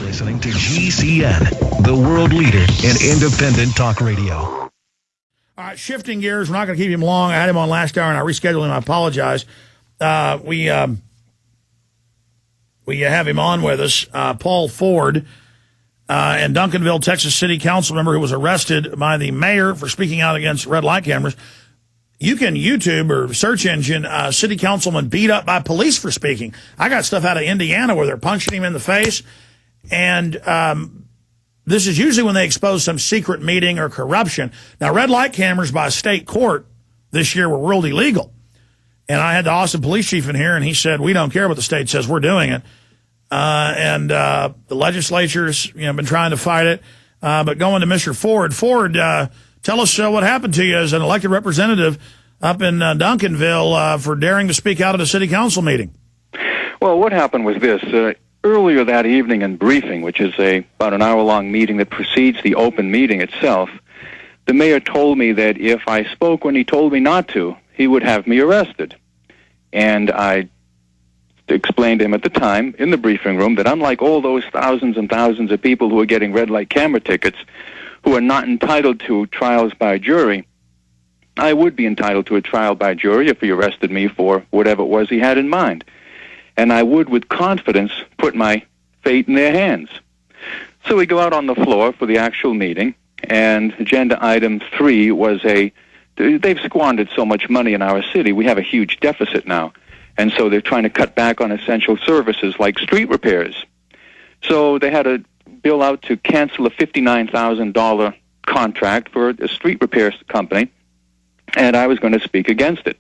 listening to GCN, the world leader in independent talk radio. All right, shifting gears. We're not going to keep him long. I had him on last hour, and I rescheduled him. I apologize. We have him on with us, Paul Ford, and Duncanville, Texas City Council member who was arrested by the mayor for speaking out against red light cameras. You can YouTube or search engine city councilman beat up by police for speaking. I got stuff out of Indiana where they're punching him in the face. And this is usually when they expose some secret meeting or corruption. Now, red light cameras by state court this year were ruled illegal. And I had the Austin police chief in here, and he said, we don't care what the state says, we're doing it. The legislature's been trying to fight it. But going to Mr. Ford. Ford, tell us what happened to you as an elected representative up in Duncanville for daring to speak out at a city council meeting. Well, what happened was this. Earlier that evening in briefing, which is about an hour-long meeting that precedes the open meeting itself, the mayor told me that if I spoke when he told me not to, he would have me arrested. And I explained to him at the time in the briefing room that unlike all those thousands and thousands of people who are getting red light camera tickets who are not entitled to trials by jury, I would be entitled to a trial by jury if he arrested me for whatever it was he had in mind. And I would, with confidence, put my fate in their hands. So we go out on the floor for the actual meeting, and agenda item 3 was they've squandered so much money in our city, we have a huge deficit now. And so they're trying to cut back on essential services like street repairs. So they had a bill out to cancel a $59,000 contract for a street repair company, and I was going to speak against it.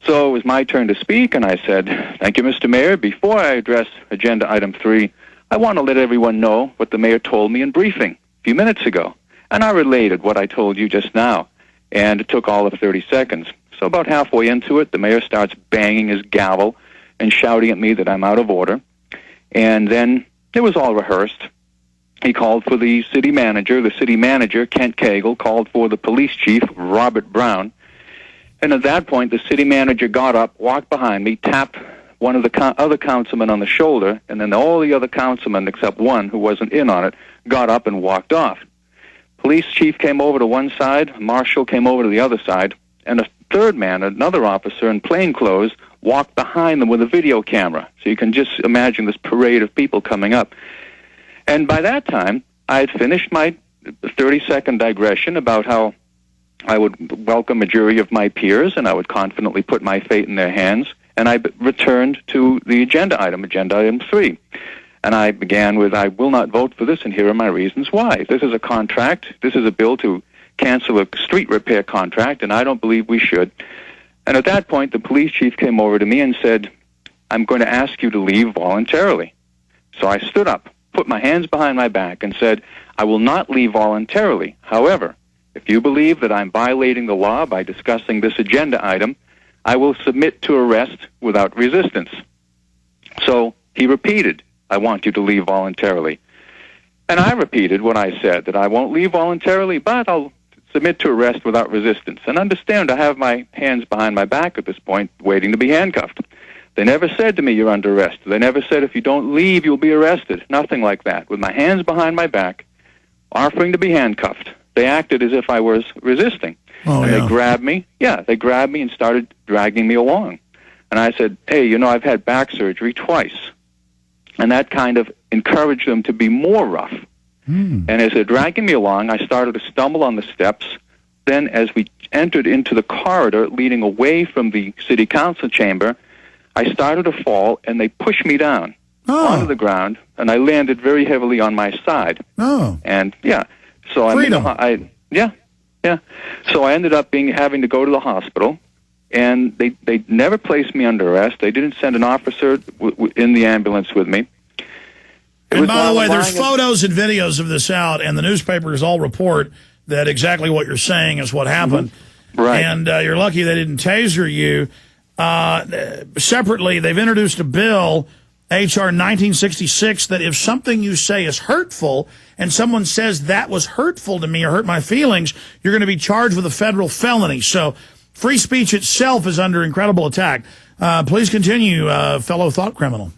So it was my turn to speak, and I said, thank you, Mr. Mayor. Before I address agenda item 3, I want to let everyone know what the mayor told me in briefing a few minutes ago. And I related what I told you just now, and it took all of 30 seconds. So about halfway into it, the mayor starts banging his gavel and shouting at me that I'm out of order. And then it was all rehearsed. He called for the city manager. The city manager, Kent Cagle, called for the police chief, Robert Brown. And at that point, the city manager got up, walked behind me, tapped one of the other councilmen on the shoulder, and then all the other councilmen, except one who wasn't in on it, got up and walked off. Police chief came over to one side, marshal came over to the other side, and a third man, another officer in plain clothes, walked behind them with a video camera. So you can just imagine this parade of people coming up. And by that time, I had finished my 30-second digression about how I would welcome a jury of my peers, and I would confidently put my fate in their hands. And I returned to the agenda item 3. And I began with, I will not vote for this, and here are my reasons why. This is a contract. This is a bill to cancel a street repair contract, and I don't believe we should. And at that point, the police chief came over to me and said, I'm going to ask you to leave voluntarily. So I stood up, put my hands behind my back, and said, I will not leave voluntarily. However, if you believe that I'm violating the law by discussing this agenda item, I will submit to arrest without resistance. So he repeated, I want you to leave voluntarily. And I repeated what I said, that I won't leave voluntarily, but I'll submit to arrest without resistance. And understand, I have my hands behind my back at this point, waiting to be handcuffed. They never said to me, you're under arrest. They never said, if you don't leave, you'll be arrested. Nothing like that. With my hands behind my back, offering to be handcuffed, they acted as if I was resisting. And they grabbed me. Yeah, they grabbed me and started dragging me along. And I said, hey, I've had back surgery twice. And that kind of encouraged them to be more rough. And as they're dragging me along, I started to stumble on the steps. Then as we entered into the corridor leading away from the city council chamber, I started to fall, and they pushed me down onto the ground, and I landed very heavily on my side. And, yeah. So So I ended up having to go to the hospital, and they never placed me under arrest. They didn't send an officer in the ambulance with me. And by the way, there's photos and videos of this out, and the newspapers all report that exactly what you're saying is what happened. Right. And you're lucky they didn't taser you. Separately, they've introduced a bill, H.R. 1966, that if something you say is hurtful and someone says that was hurtful to me or hurt my feelings, you're going to be charged with a federal felony. So free speech itself is under incredible attack. Please continue, fellow thought criminal.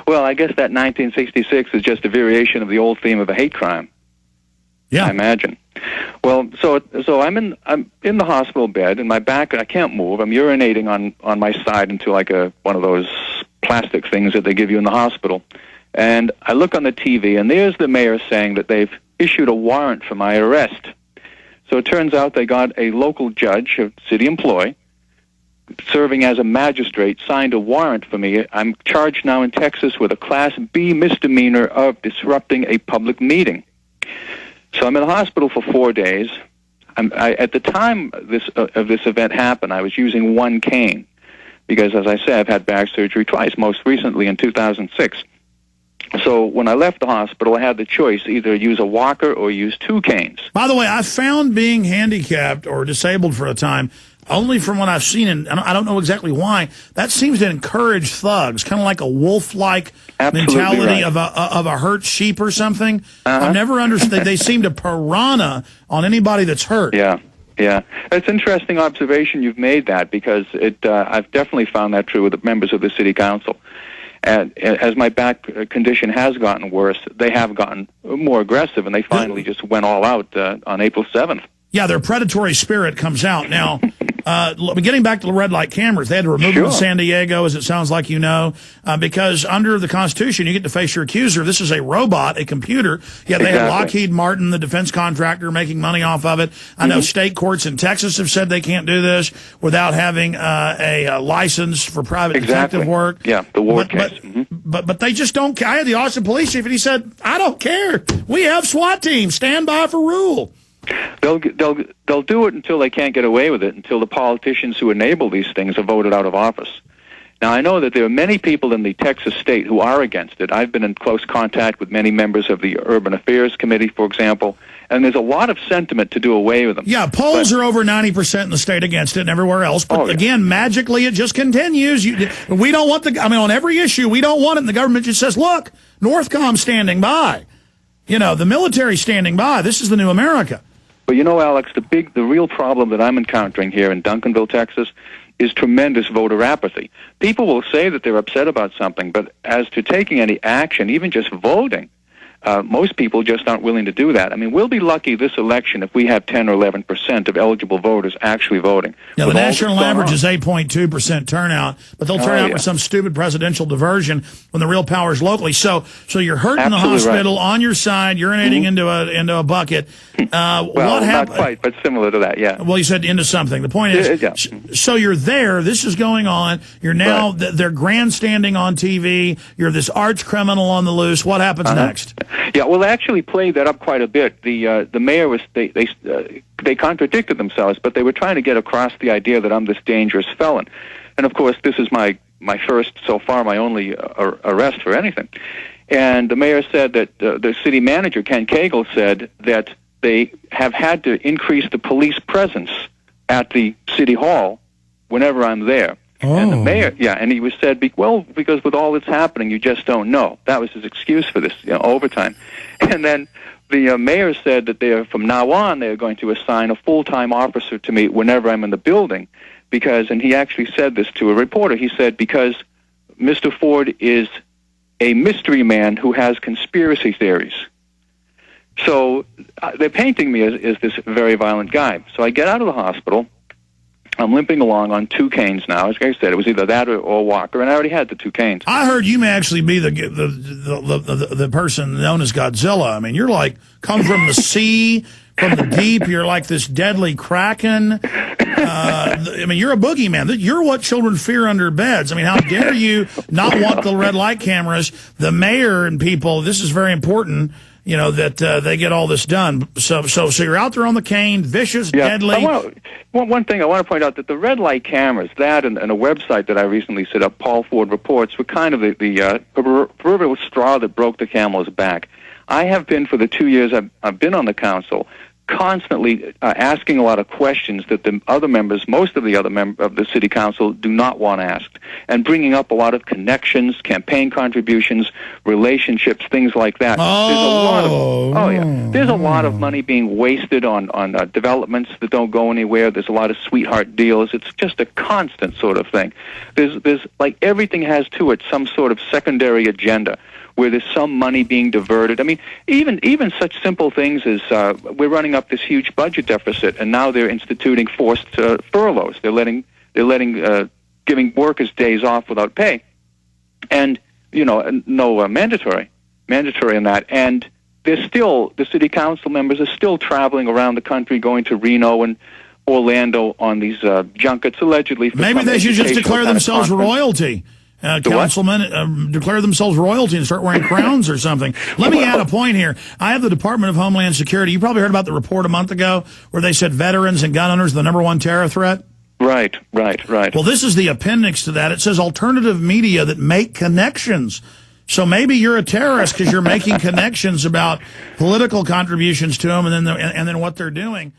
Well, I guess that 1966 is just a variation of the old theme of a hate crime. Yeah, I imagine. Well, so I'm in the hospital bed, and my back, I can't move. I'm urinating on my side into like one of those plastic things that they give you in the hospital. And I look on the TV, and there's the mayor saying that they've issued a warrant for my arrest. So it turns out they got a local judge, a city employee, serving as a magistrate, signed a warrant for me. I'm charged now in Texas with a Class B misdemeanor of disrupting a public meeting. So I'm in the hospital for 4 days. At the time of this event happened, I was using one cane because, as I said, I've had back surgery twice, most recently in 2006. So when I left the hospital, I had the choice, either use a walker or use two canes. By the way, I found being handicapped or disabled for a time, only from what I've seen, and I don't know exactly why, that seems to encourage thugs, kind of like a wolf-like mentality right. of a hurt sheep or something. I've never understood. They seem to piranha on anybody that's hurt. Yeah. Yeah, it's an interesting observation you've made that, because I've definitely found that true with the members of the city council. And as my back condition has gotten worse, they have gotten more aggressive, and they finally just went all out on April 7th. Yeah, their predatory spirit comes out. Now, getting back to the red light cameras, they had to remove them in San Diego, as it sounds like you know, because under the Constitution, you get to face your accuser. This is a robot, a computer. Yeah, they had Lockheed Martin, the defense contractor, making money off of it. I know state courts in Texas have said they can't do this without having a license for private detective work. Yeah, the Ward case. But they just don't care. I had the Austin police chief, and he said, I don't care. We have SWAT teams. Stand by for rule. They'll do it until they can't get away with it, until the politicians who enable these things are voted out of office. Now, I know that there are many people in the Texas state who are against it. I've been in close contact with many members of the Urban Affairs Committee, for example, and there's a lot of sentiment to do away with them. Yeah, polls are over 90% in the state against it and everywhere else. But again, magically, it just continues. We don't want on every issue, we don't want it. And the government just says, look, Northcom standing by. You know, the military standing by. This is the new America. But you know, Alex, the real problem that I'm encountering here in Duncanville, Texas, is tremendous voter apathy. People will say that they're upset about something, but as to taking any action, even just voting, most people just aren't willing to do that. I mean, we'll be lucky this election if we have 10 or 11% of eligible voters actually voting. Yeah, the national average is 8.2% turnout, but they'll turn out with some stupid presidential diversion when the real power is locally. So you're hurt in the hospital, on your side, urinating into a bucket. Well, what happened? Not quite, but similar to that, yeah. Well, you said into something. The point is, so you're there, this is going on, you're now, they're grandstanding on TV, you're this arch criminal on the loose. What happens next? Yeah, well, they actually played that up quite a bit. The mayor was they contradicted themselves, but they were trying to get across the idea that I'm this dangerous felon. And of course, this is my first, so far, my only arrest for anything. And the mayor said that the city manager, Ken Cagle, said that they have had to increase the police presence at the city hall whenever I'm there. And the mayor, and he was said, because with all that's happening, you just don't know. That was his excuse for this, overtime. And then the mayor said that from now on, they're going to assign a full-time officer to me whenever I'm in the building, and he actually said this to a reporter, he said, because Mr. Ford is a mystery man who has conspiracy theories. So they're painting me as this very violent guy. So I get out of the hospital. I'm limping along on two canes now. As I said, it was either that or a walker, and I already had the two canes. I heard you may actually be the person known as Godzilla. I mean, you're like, come from the sea, from the deep. You're like this deadly kraken. I mean, you're a boogeyman. You're what children fear under beds. I mean, how dare you not want the red light cameras? The mayor and people, this is very important, that they get all this done. So you're out there on the cane, vicious, deadly. One thing I want to point out, that the red light cameras, that and a website that I recently set up, Paul Ford Reports, were kind of the proverbial straw that broke the camel's back. I have been, for the 2 years I've been on the council, constantly asking a lot of questions that the other members, most of the other members of the city council, do not want asked, and bringing up a lot of connections, campaign contributions, relationships, things like that. There's a lot of money being wasted on developments that don't go anywhere. There's a lot of sweetheart deals. It's just a constant sort of thing. There's like everything has to it some sort of secondary agenda, where there's some money being diverted. I mean, even such simple things as we're running up this huge budget deficit, and now they're instituting forced furloughs. They're giving workers days off without pay, and no mandatory in that. And there's still, the city council members are still traveling around the country, going to Reno and Orlando on these junkets, allegedly. Maybe they should just declare themselves royalty. Councilmen declare themselves royalty and start wearing crowns or something. Let me add a point here. I have the Department of Homeland Security. You probably heard about the report a month ago where they said veterans and gun owners are the #1 terror threat. Right. Well, this is the appendix to that. It says alternative media that make connections. So maybe you're a terrorist because you're making connections about political contributions to them and then what they're doing.